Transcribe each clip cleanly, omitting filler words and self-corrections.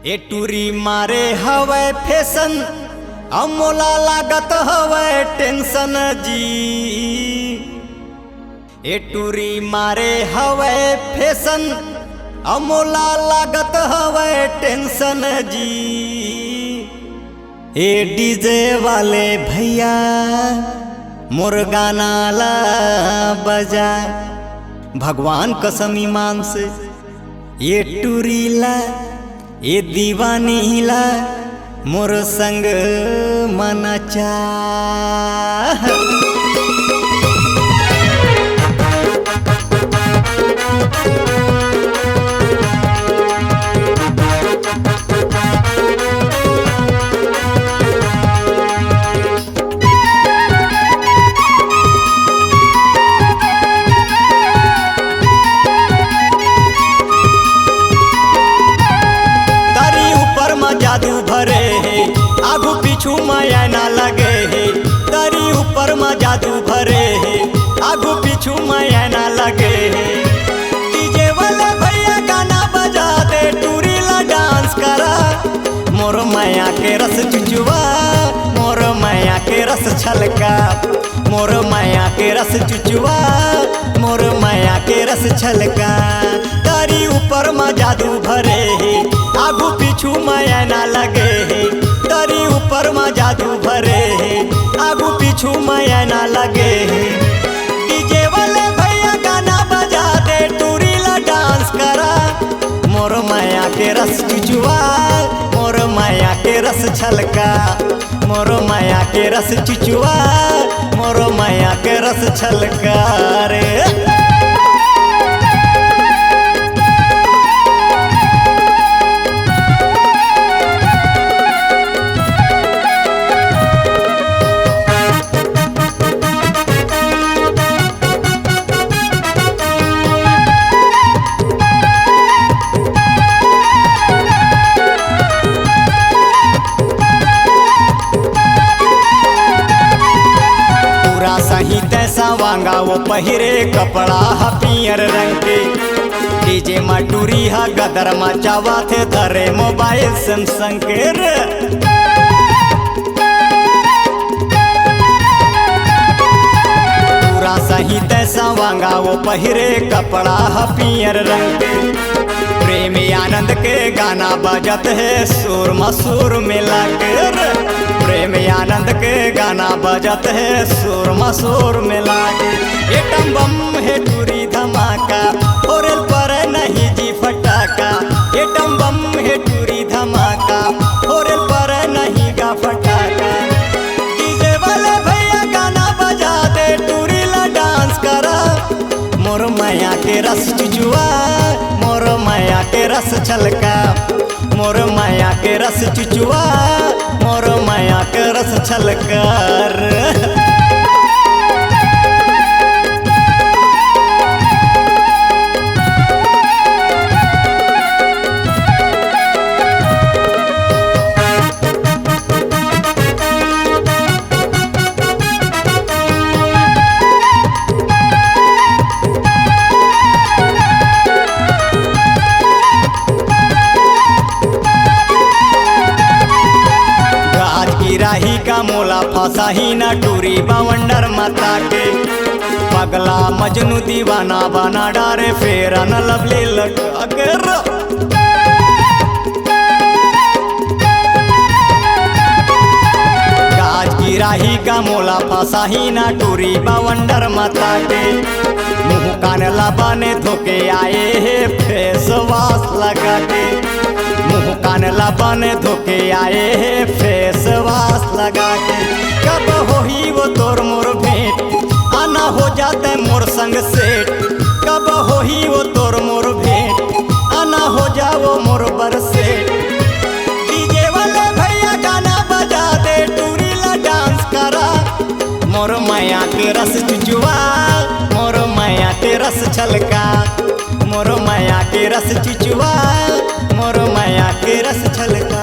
ए टूरी मारे हवे फैशन अमोला लागत हवे टेंशन जी। ए टूरी मारे हवे फैशन अमोला लागत हवे टेंशन जी। ए डीजे वाले भैया मोर गाना ला बजा, भगवान कसम ईमान से ये टूरी ला ये दीवानी ला मोर संग मना चाह। जादू भरे है आगू पीछू माया ना लगे है। तरी ऊपर में जादू भरे है आगू पीछू माया ना लगे है। डीजे वाले भैया गाना बजा दे टूरी ला डांस करा। मोर माया के रस चुचुआ मोर माया के रस छलका। मोर माया के रस चुचुआ मोर माया के रस छलका। तरी ऊपर में जादू भरे है आगू पीछू माया ना लगे है। तरी ऊपर में जादू भरे है आगू पीछू माया ना लगे है। डीजे वाले भैया गाना बजा दे टूरी ला डांस करा। मोर माया के रस चुचुआ मोर माया के रस छलका। मोर माया के रस चुचुआ मोर माया के रस छलका रे। सही तैसा वांगा वो पहिरे कपड़ा हा पियर रंग के। डीजे में टूरी हा गदर मचावा थे धरे मोबाइल सैमसंग के रे। पूरा सही तैसा वांगा वो पहिरे कपड़ा हा पियर रंग के। प्रेम आनंद के गाना बजत है सुर मसूर मिला के रे। प्रेम आनंद के गाना बजत है सुर मसूर मिला के। ये टम बम है टूरी धमाका और पर नहीं जी फटाका। ये टम बम है टूरी धमाका और पर नहीं का फटाका। डीजे वाले भैया गाना बजा दे टूरी ला डांस करा। मोर माया के रस चुचुआ मोर माया के रस छलका। मोर माया के रस चुचुआ मोर माया के रस छलकर। राही का मोला फंसा ही ना टूरी बवंडर माता के। पगला मजनू दीवाना बना डारे फेर न लवली लगा कर। गाज की राही का मोला फंसा ही ना टूरी बवंडर माता के। मुँह कान लबाने धोके आए है फेस वाश लगा के। मुँह कान लबन धोके आए है फेस वाश लगा के। कब हो ही वो तोर मोर भेंट आना हो जाते मोर संग सेठ। कब हो ही वो तोर मोर भेंट आना हो जाओ मोर बर सेठ। डीजे वाले भैया गाना बजा दे टूरी ला डांस करा। मोर माया के रस चुचुआ मोर माया के रस छलका। मोर माया के रस चुचुआ मोर माया के रस छलका।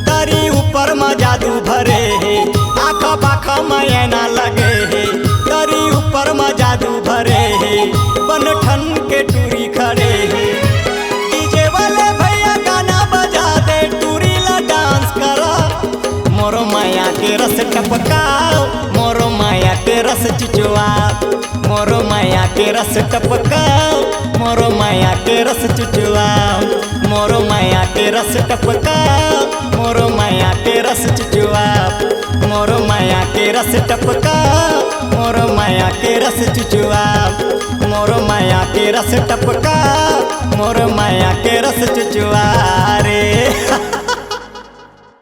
तरी ऊपर में जादू भरे है आखा पाखा माया ना लगे है। तरी ऊपर में जादू भरे है बन ठन के टूरी खड़े है। डीजे वाले भैया गाना बजा दे रस टपका मोरो माया के रस चुचुआ मोरो माया के रस टपका मोरो माया के रस चुचुआ मोरो माया के रस टपका मोरो माया के रस चुचुआ मोरो माया के रस टपका मोरो माया के रस चुचुआ रे।